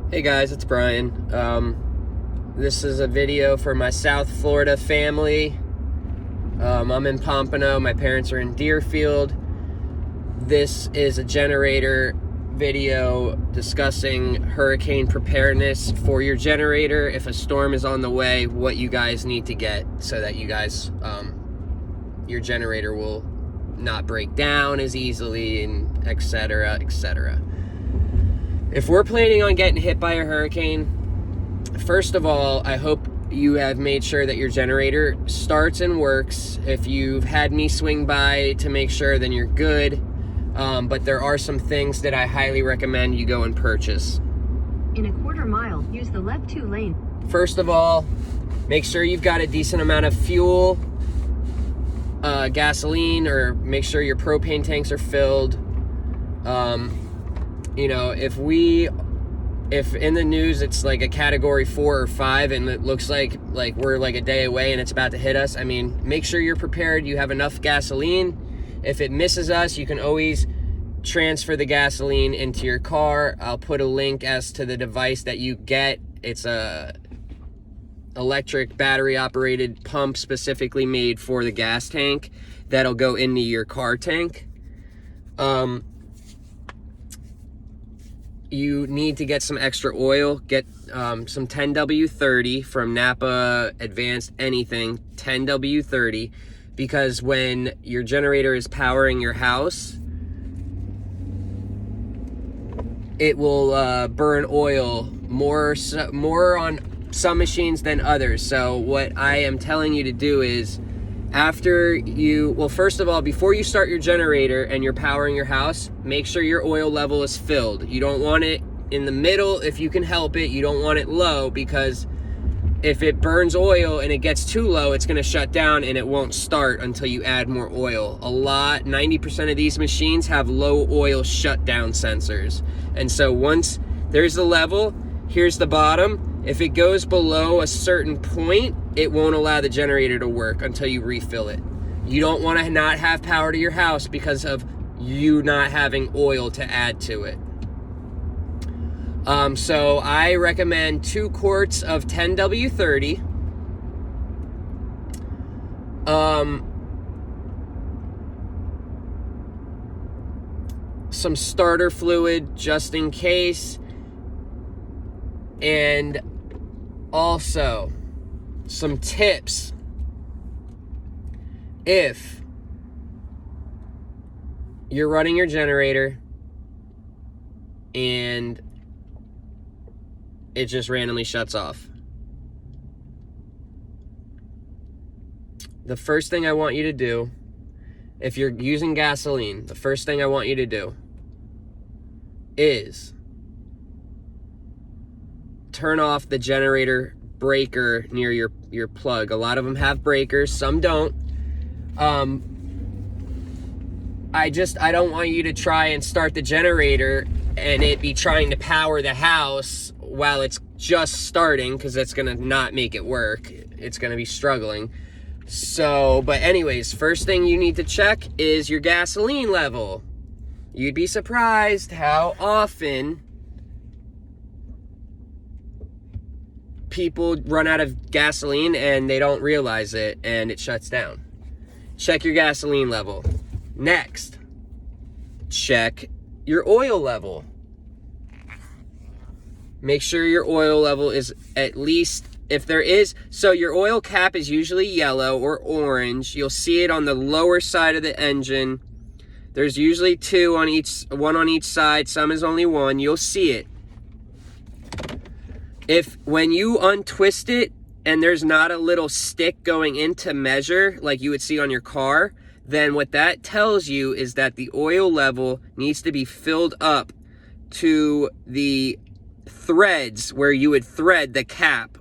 Hey guys, it's Brian. This is a video for my South Florida family. I'm in Pompano. My parents are in Deerfield. This is a generator video discussing hurricane preparedness for your generator. If a storm is on the way, what you guys need to get so that you guys, your generator will not break down as easily, and etc., etc. If we're planning on getting hit by a hurricane, first of all, I hope you have made sure that your generator starts and works. If you've had me swing by to make sure, then you're good. But there are some things that I highly recommend you go and purchase. In a quarter mile, use the left 2 lane. First of all, make sure you've got a decent amount of fuel, gasoline, or make sure your propane tanks are filled. You know, if in the news it's like a category 4 or 5 and it looks like we're like a day away and it's about to hit us, I mean, make sure you're prepared. You have enough gasoline. If it misses us, you can always transfer the gasoline into your car. I'll put a link as to the device that you get. It's a electric battery operated pump specifically made for the gas tank that'll go into your car tank. You need to get some extra oil. Get some 10W30 from Napa Advanced Anything, 10W30, because when your generator is powering your house, it will burn oil more on some machines than others. So what I am telling you to do is, first of all, before you start your generator and you're powering your house, make sure your oil level is filled. You don't want it in the middle if you can help it. You don't want it low, because if it burns oil and it gets too low, it's going to shut down and it won't start until you add more oil. 90% of these machines have low oil shutdown sensors. And so once there's the level, here's the bottom. If it goes below a certain point, it won't allow the generator to work until you refill it. You don't want to not have power to your house because of you not having oil to add to it. So I recommend 2 quarts of 10W30. Some starter fluid just in case. And also some tips. If you're running your generator and it just randomly shuts off, the first thing I want you to do, if you're using gasoline, the first thing I want you to do is turn off the generator breaker near your plug. A lot of them have breakers, some don't. I don't want you to try and start the generator and it be trying to power the house while it's just starting, because that's gonna not make it work. It's gonna be struggling. So, but anyways, first thing you need to check is your gasoline level. You'd be surprised how often people run out of gasoline and they don't realize it and it shuts down. Check your gasoline level. Next, check your oil level. Make sure your oil level is at least, if there is, so your oil cap is usually yellow or orange. You'll see it on the lower side of the engine. There's usually one on each side. Some is only one. You'll see it. When you untwist it and there's not a little stick going in to measure like you would see on your car, then what that tells you is that the oil level needs to be filled up to the threads where you would thread the cap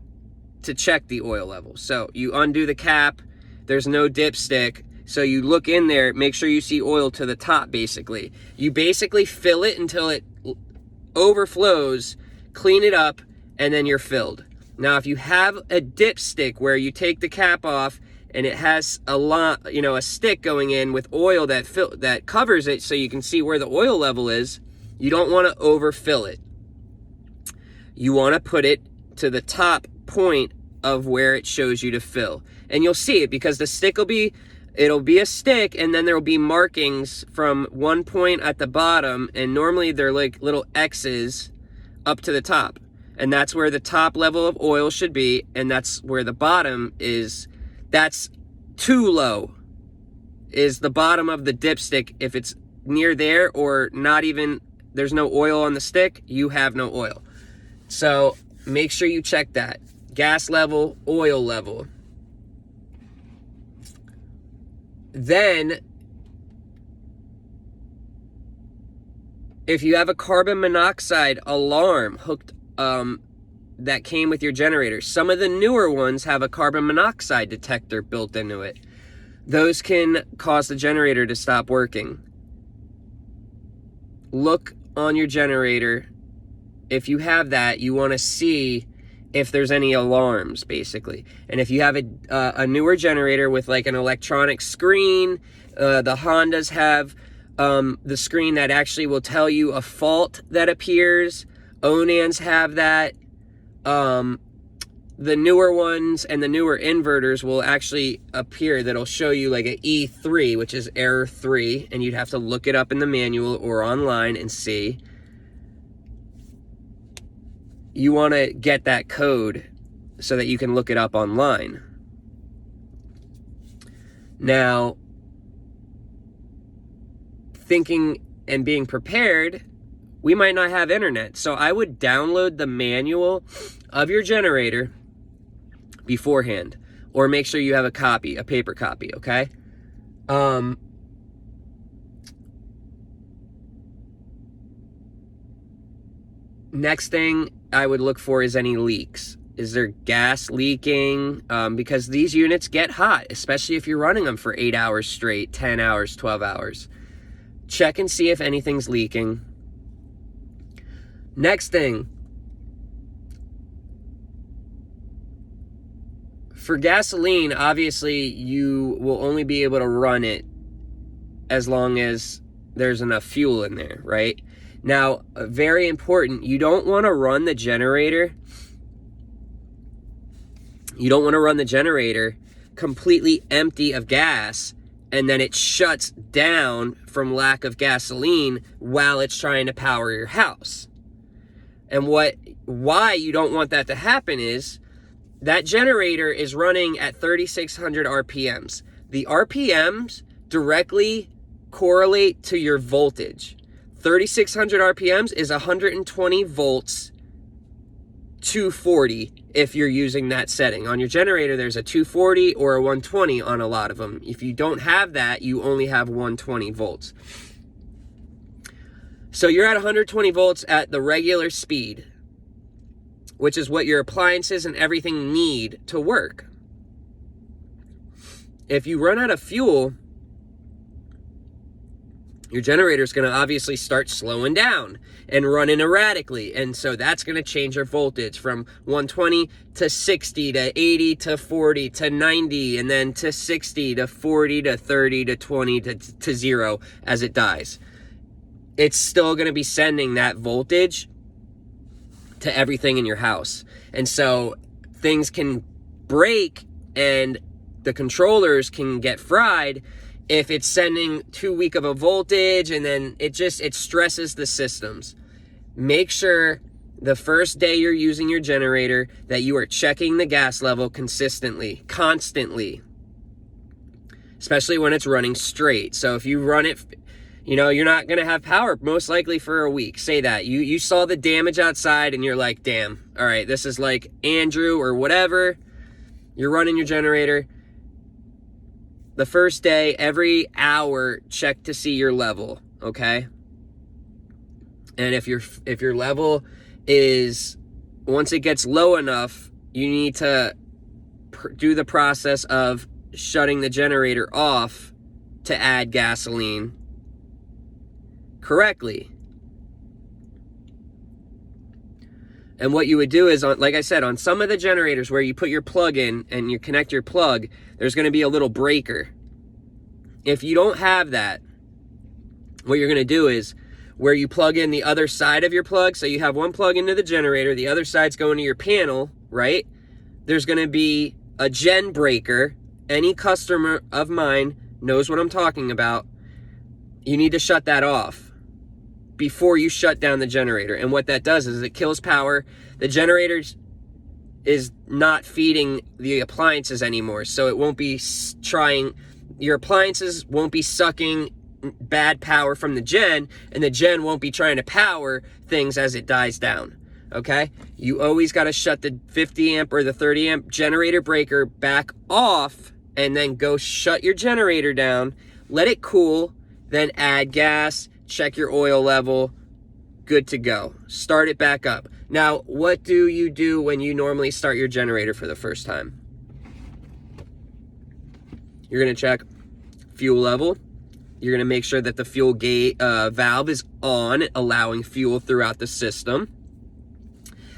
to check the oil level. So you undo the cap, there's no dipstick, so you look in there, make sure you see oil to the top basically. You basically fill it until it overflows, clean it up, and then you're filled. Now, if you have a dipstick where you take the cap off and it has a stick going in with oil that covers it so you can see where the oil level is, you don't want to overfill it. you want to put it to the top point of where it shows you to fill. And you'll see it because the stick it'll be a stick, and then there will be markings from one point at the bottom, and normally they're like little X's up to the top. And that's where the top level of oil should be, and that's where the bottom is. That's too low, is the bottom of the dipstick. If it's near there or not even, there's no oil on the stick, you have no oil. So make sure you check that. Gas level, oil level. Then, if you have a carbon monoxide alarm hooked that came with your generator, some of the newer ones have a carbon monoxide detector built into it. Those can cause the generator to stop working. Look on your generator. If you have that, you want to see if there's any alarms, basically. And if you have a newer generator with like an electronic screen, the Hondas have the screen that actually will tell you a fault that appears. Onans have that. The newer ones and the newer inverters will actually appear that'll show you like an E3, which is error 3, and you'd have to look it up in the manual or online and see. You want to get that code so that you can look it up online. Now, thinking and being prepared, we might not have internet. So I would download the manual of your generator beforehand, or make sure you have a copy, a paper copy, okay? Next thing I would look for is any leaks. Is there gas leaking? Because these units get hot, especially if you're running them for 8 hours straight, 10 hours, 12 hours. Check and see if anything's leaking. Next thing, for gasoline, obviously you will only be able to run it as long as there's enough fuel in there, right? Now, very important, you don't want to run the generator. You don't want to run the generator completely empty of gas, and then it shuts down from lack of gasoline while it's trying to power your house. And why you don't want that to happen is that generator is running at 3,600 RPMs. The RPMs directly correlate to your voltage. 3,600 RPMs is 120 volts, 240 if you're using that setting. On your generator, there's a 240 or a 120 on a lot of them. If you don't have that, you only have 120 volts. So you're at 120 volts at the regular speed, which is what your appliances and everything need to work. If you run out of fuel, your generator is going to obviously start slowing down and running erratically. And so that's going to change your voltage from 120 to 60 to 80 to 40 to 90, and then to 60 to 40 to 30 to 20 to 0 as it dies. It's still going to be sending that voltage to everything in your house. And so things can break and the controllers can get fried if it's sending too weak of a voltage, and then it stresses the systems. Make sure the first day you're using your generator that you are checking the gas level consistently, constantly, especially when it's running straight. So if you run it, you're not going to have power most likely for a week. Say that. You saw the damage outside and you're like, damn, all right, this is like Andrew or whatever. You're running your generator. The first day, every hour, check to see your level, okay? And if your level is, once it gets low enough, you need to do the process of shutting the generator off to add gasoline correctly. And what you would do is, like I said, on some of the generators where you put your plug in and you connect your plug, there's going to be a little breaker. If you don't have that, what you're going to do is, where you plug in the other side of your plug. So you have one plug into the generator, the other side's going to your panel, right? There's going to be a gen breaker. Any customer of mine knows what I'm talking about. You need to shut that off before you shut down the generator. And what that does is it kills power. The generator is not feeding the appliances anymore, so it won't be your appliances won't be sucking bad power from the gen, and the gen won't be trying to power things as it dies down. Okay, you always got to shut the 50 amp or the 30 amp generator breaker back off, and then go shut your generator down, let it cool, then add gas, check your oil level, good to go. Start it back up. Now, what do you do when you normally start your generator for the first time? You're going to check fuel level. You're going to make sure that the fuel gate valve is on, allowing fuel throughout the system.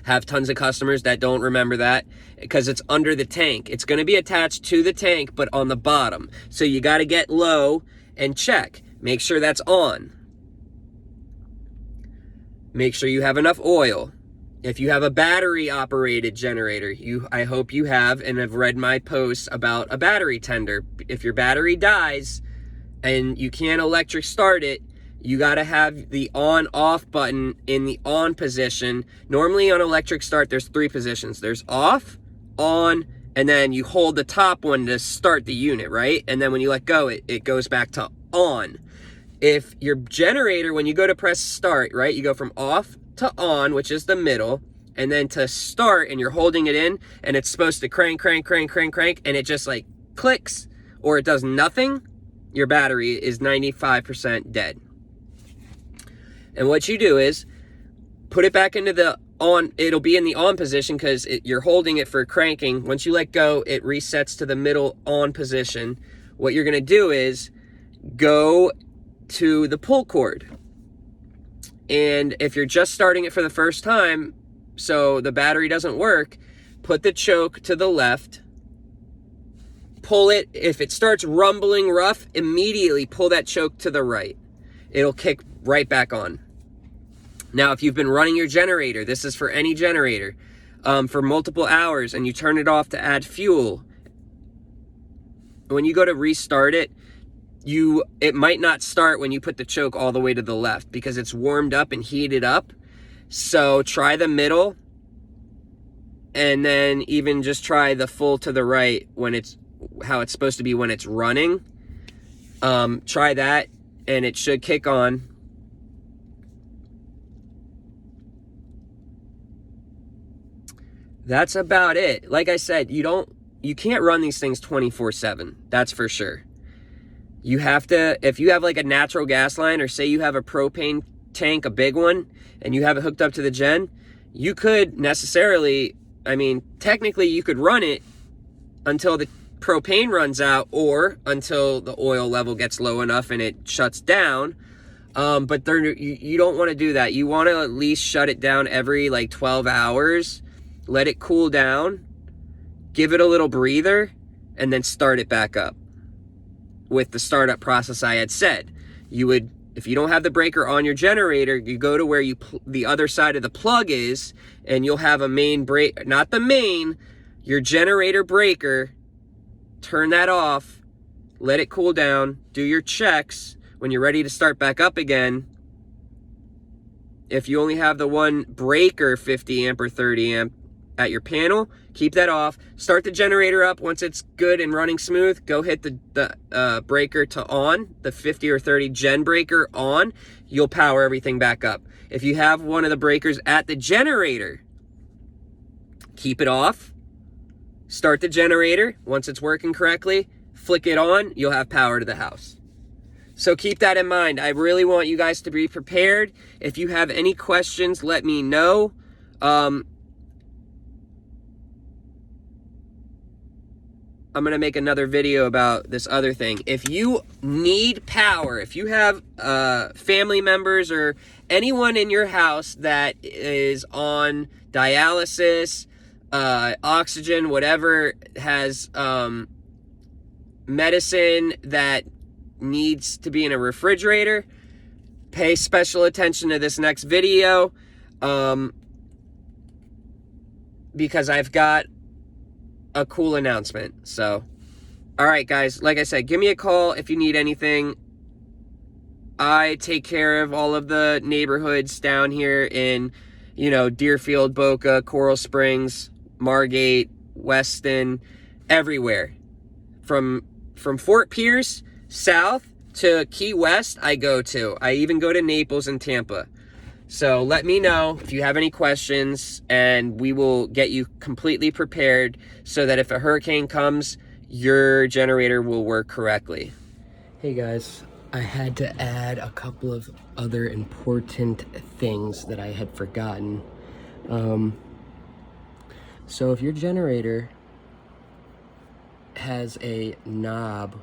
Have tons of customers that don't remember that because it's under the tank. It's going to be attached to the tank, but on the bottom. So you got to get low and check. Make sure that's on. Make sure you have enough oil. If you have a battery operated generator, I hope you have and have read my posts about a battery tender. If your battery dies and you can't electric start it, you got to have the on off button in the on position. Normally on electric start, there's 3 positions. There's off, on, and then you hold the top one to start the unit, right? And then when you let go, it goes back to on. If your generator, when you go to press start, right, you go from off to on, which is the middle, and then to start, and you're holding it in, and it's supposed to crank, and it just like clicks, or it does nothing, your battery is 95% dead. And what you do is put it back into the on. It'll be in the on position because you're holding it for cranking. Once you let go, it resets to the middle on position. What you're going to do is go to the pull cord. And if you're just starting it for the first time, so the battery doesn't work, put the choke to the left, pull it. If it starts rumbling rough, immediately pull that choke to the right. It'll kick right back on. Now, if you've been running your generator, this is for any generator, for multiple hours, and you turn it off to add fuel, when you go to restart it, it might not start when you put the choke all the way to the left because it's warmed up and heated up. So try the middle, and then even just try the full to the right when it's how it's supposed to be when it's running. Try that, and it should kick on. That's about it. Like I said, you can't run these things 24/7. That's for sure. You have to, if you have like a natural gas line, or say you have a propane tank, a big one, and you have it hooked up to the gen, you could technically you could run it until the propane runs out, or until the oil level gets low enough and it shuts down. But you don't want to do that. You want to at least shut it down every like 12 hours, let it cool down, give it a little breather, and then start it back up. With the startup process I had said, you would, if you don't have the breaker on your generator, you go to where the other side of the plug is, and you'll have a main break, not the main, your generator breaker. Turn that off, let it cool down, do your checks. When you're ready to start back up again, if you only have the one breaker, 50 amp or 30 amp at your panel, keep that off. Start the generator up. Once it's good and running smooth, go hit the breaker to on, the 50 or 30 gen breaker on. You'll power everything back up. If you have one of the breakers at the generator, keep it off. Start the generator. Once it's working correctly, flick it on. You'll have power to the house. So keep that in mind. I really want you guys to be prepared. If you have any questions, let me know. I'm going to make another video about this other thing. If you need power, if you have family members or anyone in your house that is on dialysis, oxygen, whatever, has medicine that needs to be in a refrigerator, pay special attention to this next video, because I've got a cool announcement. So, all right, guys, like I said, give me a call if you need anything. I take care of all of the neighborhoods down here in, Deerfield, Boca, Coral Springs, Margate, Weston, everywhere. From Fort Pierce south to Key West, I go to. I even go to Naples and Tampa. So let me know if you have any questions, and we will get you completely prepared so that if a hurricane comes, your generator will work correctly. Hey guys, I had to add a couple of other important things that I had forgotten. So if your generator has a knob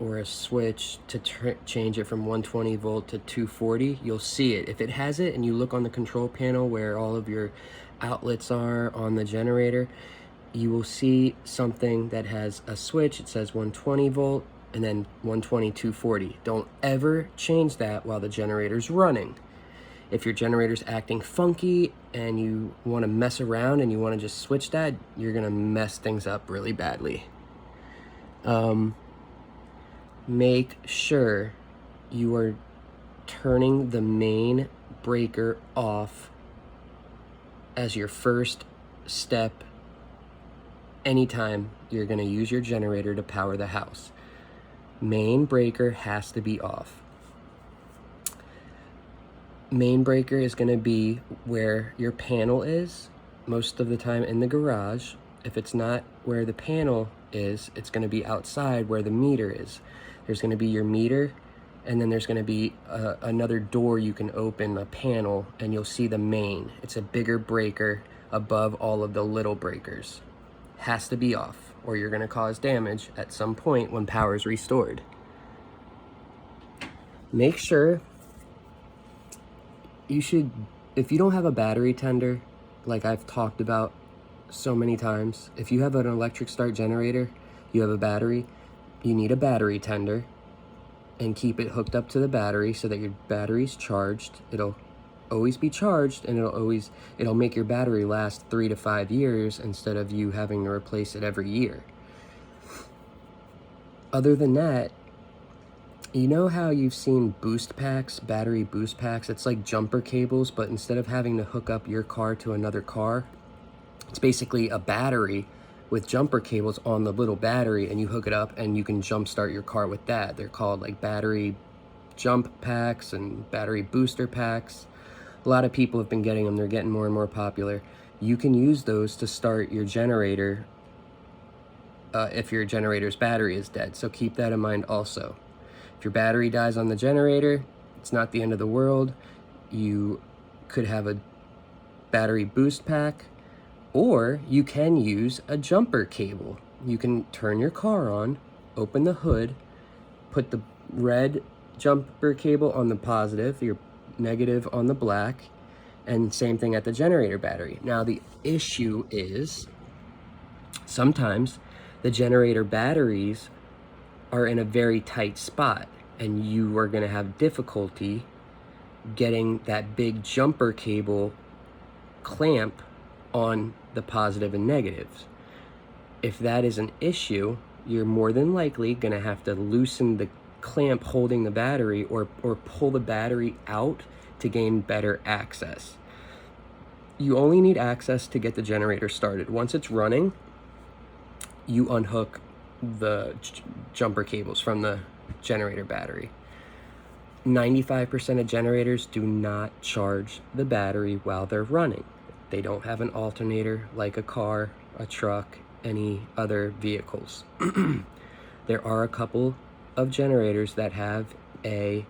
or a switch to change it from 120 volt to 240, you'll see it. If it has it and you look on the control panel where all of your outlets are on the generator, you will see something that has a switch. It says 120 volt and then 120, 240. Don't ever change that while the generator's running. If your generator's acting funky and you want to mess around and you want to just switch that, you're gonna mess things up really badly. Make sure you are turning the main breaker off as your first step anytime you're going to use your generator to power the house. Main breaker has to be off. Main breaker is going to be where your panel is, most of the time in the garage. If it's not where the panel is, it's going to be outside where the meter is. There's going to be your meter, and then there's going to be another door you can open, a panel, and you'll see the main. It's a bigger breaker above all of the little breakers. Has to be off, or you're going to cause damage at some point when power is restored. Make sure if you don't have a battery tender, like I've talked about so many times, if you have an electric start generator, you have a battery, you need a battery tender, and keep it hooked up to the battery so that your battery's charged. It'll always be charged, and it'll make your battery last 3 to 5 years instead of you having to replace it every year. Other than that, you know how you've seen boost packs, battery boost packs? It's like jumper cables, but instead of having to hook up your car to another car, it's basically a battery with jumper cables on the little battery, and you hook it up and you can jump start your car with that. They're called like battery jump packs and battery booster packs. A lot of people have been getting them. They're getting more and more popular. You can use those to start your generator if your generator's battery is dead. So keep that in mind also. If your battery dies on the generator, it's not the end of the world. You could have a battery boost pack, or you can use a jumper cable. You can turn your car on, open the hood, put the red jumper cable on the positive, your negative on the black, and same thing at the generator battery. Now the issue is sometimes the generator batteries are in a very tight spot, and you are going to have difficulty getting that big jumper cable clamp on the positive and negatives. If that is an issue, you're more than likely going to have to loosen the clamp holding the battery, or pull the battery out to gain better access. You only need access to get the generator started. Once it's running, you unhook the jumper cables from the generator battery. 95% of generators do not charge the battery while they're running. They don't have an alternator like a car, a truck, any other vehicles. There are a couple of generators that have a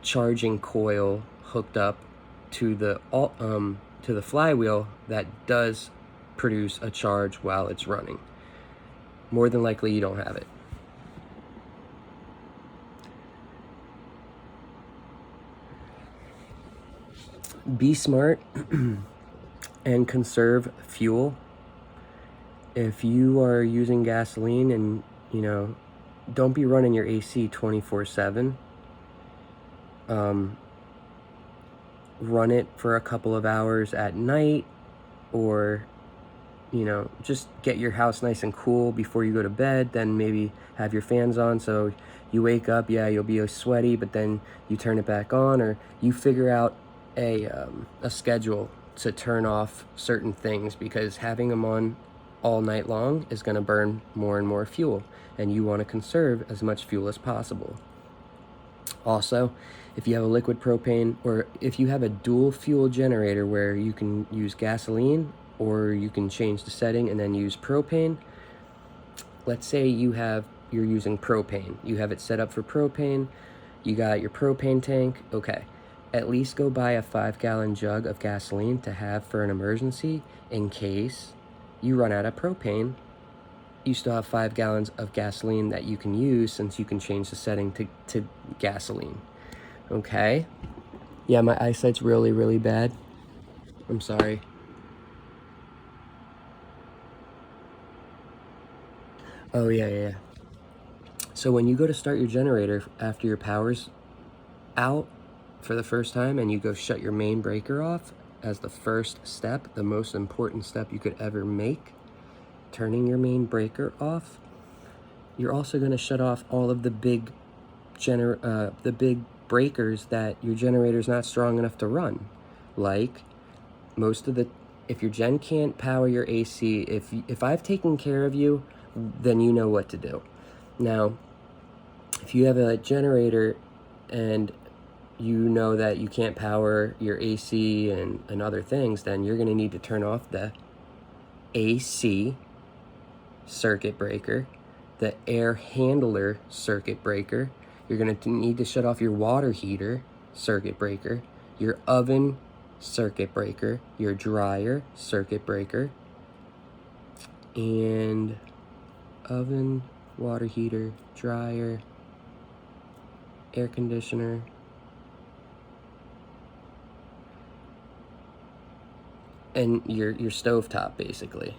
charging coil hooked up to the flywheel that does produce a charge while it's running. More than likely you don't have it. Be smart and conserve fuel. If you are using gasoline, and don't be running your AC 24/7. run it for a couple of hours at night, or just get your house nice and cool before you go to bed. Then maybe have your fans on, so you wake up, yeah, you'll be sweaty, but then you turn it back on, or you figure out a schedule to turn off certain things, because having them on all night long is going to burn more and more fuel, and you want to conserve as much fuel as possible. Also, if you have a liquid propane, or if you have a dual fuel generator where you can use gasoline, or you can change the setting and then use propane. Let's say you're using propane. You have it set up for propane. You got your propane tank. Okay, at least go buy a 5-gallon jug of gasoline to have for an emergency in case you run out of propane. You still have 5 gallons of gasoline that you can use, since you can change the setting to gasoline. Okay? Yeah, my eyesight's really, really bad. I'm sorry. Oh, yeah. So when you go to start your generator after your power's out for the first time, and you go shut your main breaker off as the first step, the most important step you could ever make, turning your main breaker off, you're also going to shut off all of the big breakers that your generator's not strong enough to run. Like if your gen can't power your AC, if I've taken care of you, then you know what to do. Now, if you have a generator and you know that you can't power your AC and other things, then you're going to need to turn off the AC circuit breaker, the air handler circuit breaker. You're going to need to shut off your water heater circuit breaker, your oven circuit breaker, your dryer circuit breaker, and oven, water heater, dryer, air conditioner, and your stovetop, basically.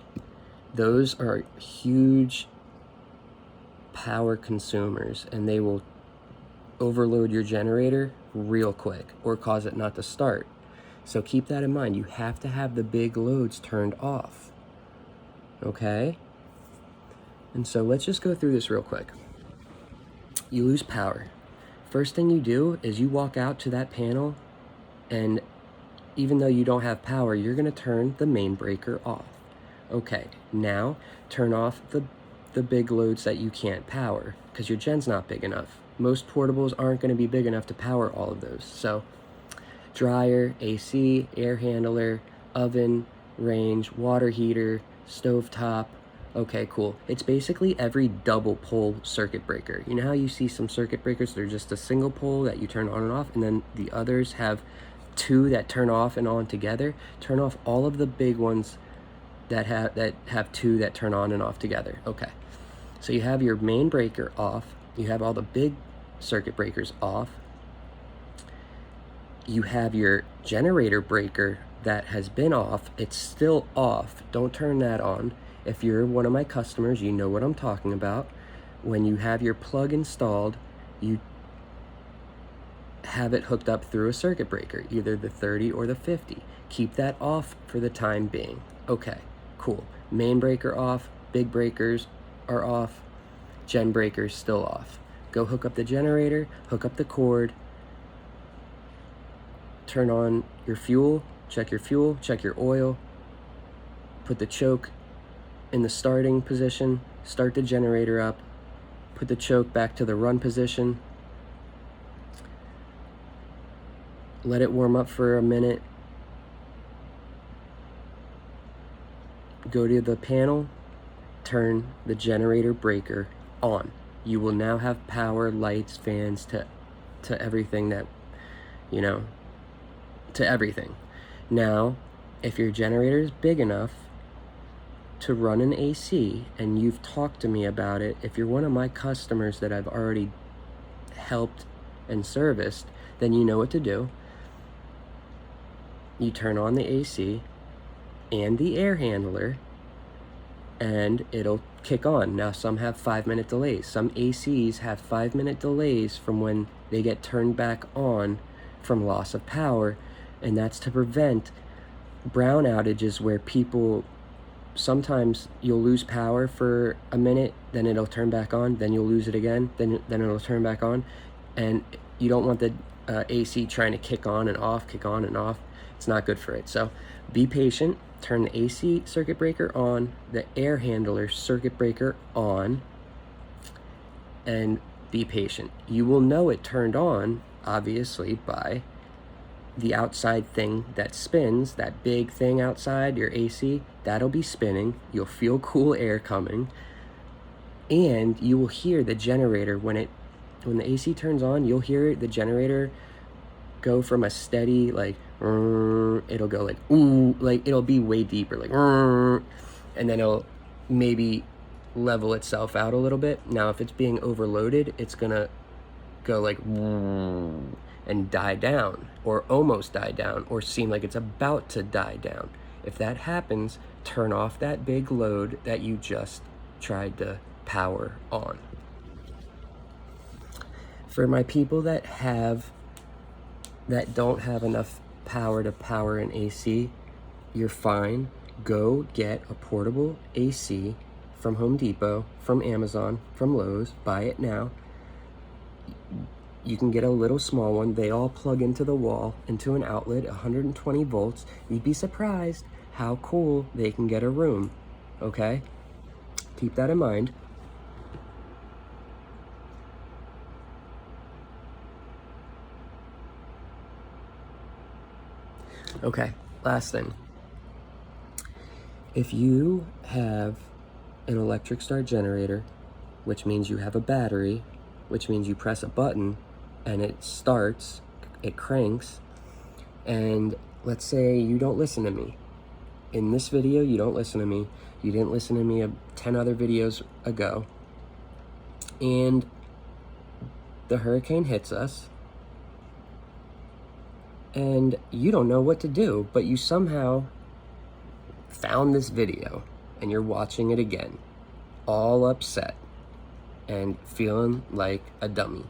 Those are huge power consumers, and they will overload your generator real quick or cause it not to start. So keep that in mind. You have to have the big loads turned off. Okay? And so let's just go through this real quick. You lose power. First thing you do is you walk out to that panel, and even though you don't have power, you're going to turn the main breaker off. Okay, now turn off the big loads that you can't power, because your gen's not big enough. Most portables aren't going to be big enough to power all of those. So dryer, AC, air handler, oven, range, water heater, stovetop. Okay, cool. It's basically every double pole circuit breaker. You know how you see some circuit breakers that are just a single pole that you turn on and off, and then the others have 2 that turn off and on together? Turn off all of the big ones that have 2 that turn on and off together. Okay, so you have your main breaker off. You have all the big circuit breakers off. You have your generator breaker that has been off. It's still off. Don't turn that on. If you're one of my customers, you know what I'm talking about. When you have your plug installed, you have it hooked up through a circuit breaker, either the 30 or the 50. Keep that off for the time being. Okay, cool. Main breaker off, big breakers are off, gen breakers still off. Go hook up the generator, hook up the cord, turn on your fuel, check your oil, put the choke in the starting position, start the generator up, put the choke back to the run position, let it warm up for a minute, go to the panel, turn the generator breaker on. You will now have power, lights, fans, to everything that, to everything. Now, if your generator is big enough to run an AC, and you've talked to me about it, if you're one of my customers that I've already helped and serviced, then you know what to do. You turn on the AC and the air handler, and it'll kick on. Now, some have 5-minute delays. Some ACs have 5-minute delays from when they get turned back on from loss of power, and that's to prevent brown outages where people, sometimes you'll lose power for a minute, then it'll turn back on, then you'll lose it again, then it'll turn back on, and you don't want the AC trying to kick on and off. It's not good for it. So be patient, turn the AC circuit breaker on, the air handler circuit breaker on, and be patient. You will know it turned on, obviously, by the outside thing that spins, that big thing outside, your AC, that'll be spinning. You'll feel cool air coming, and you will hear the generator when the AC turns on. You'll hear the generator go from a steady, like, it'll go like, ooh, like, it'll be way deeper, like, and then it'll maybe level itself out a little bit. Now, if it's being overloaded, it's gonna go like, and die down, or almost die down, or seem like it's about to die down. If that happens, turn off that big load that you just tried to power on. For my people that don't have enough power to power an AC, you're fine. Go get a portable AC from Home Depot, from Amazon, from Lowe's. Buy it now. You can get a little small one. They all plug into the wall, into an outlet, 120 volts. You'd be surprised how cool they can get a room, okay? Keep that in mind. Okay, last thing. If you have an electric start generator, which means you have a battery, which means you press a button and it starts, it cranks, and let's say you don't listen to me. In this video, you don't listen to me. You didn't listen to me 10 other videos ago. And the hurricane hits us, and you don't know what to do, but you somehow found this video and you're watching it again, all upset and feeling like a dummy.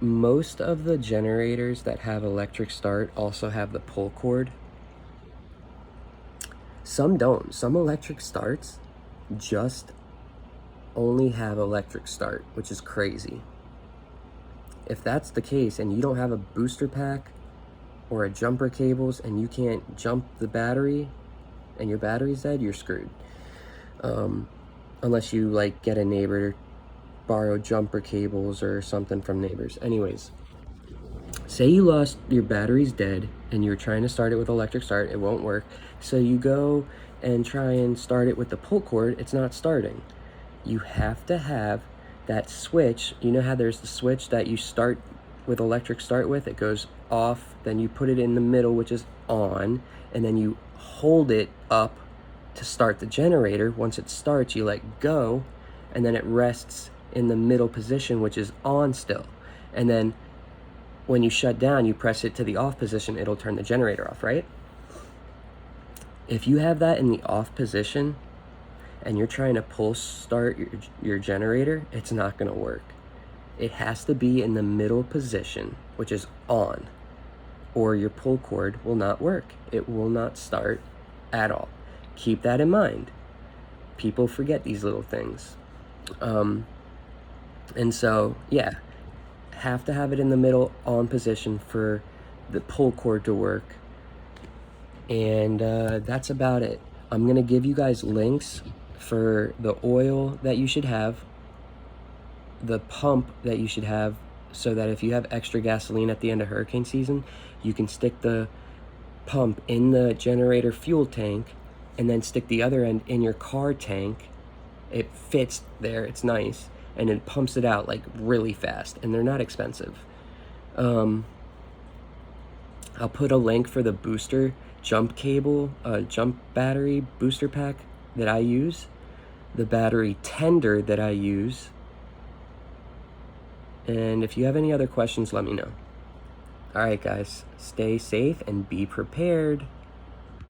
Most of the generators that have electric start also have the pull cord. Some don't. Some electric starts just only have electric start, which is crazy. If that's the case and you don't have a booster pack or a jumper cables and you can't jump the battery and your battery's dead, you're screwed. Unless you like get a neighbor to borrow jumper cables or something from neighbors. Anyways, say you lost, your battery's dead and you're trying to start it with electric start, it won't work. So you go and try and start it with the pull cord, it's not starting. You have to have that switch. You know how there's the switch that you start with electric start with? It goes off, then you put it in the middle, which is on, and then you hold it up to start the generator. Once it starts, you let go, and then it rests in the middle position, which is on still. And then when you shut down, you press it to the off position, it'll turn the generator off, right? If you have that in the off position and you're trying to pull start your generator, it's not gonna work. It has to be in the middle position, which is on, or your pull cord will not work. It will not start at all. Keep that in mind. People forget these little things. And so, yeah, have to have it in the middle on position for the pull cord to work. And that's about it. I'm gonna give you guys links for the oil that you should have, the pump that you should have, so that if you have extra gasoline at the end of hurricane season, you can stick the pump in the generator fuel tank and then stick the other end in your car tank. It fits there, it's nice, and it pumps it out like really fast, and they're not expensive. I'll put a link for the booster jump cable, jump battery booster pack that I use, the battery tender that I use, and if you have any other questions, let me know. All right, guys, stay safe and be prepared.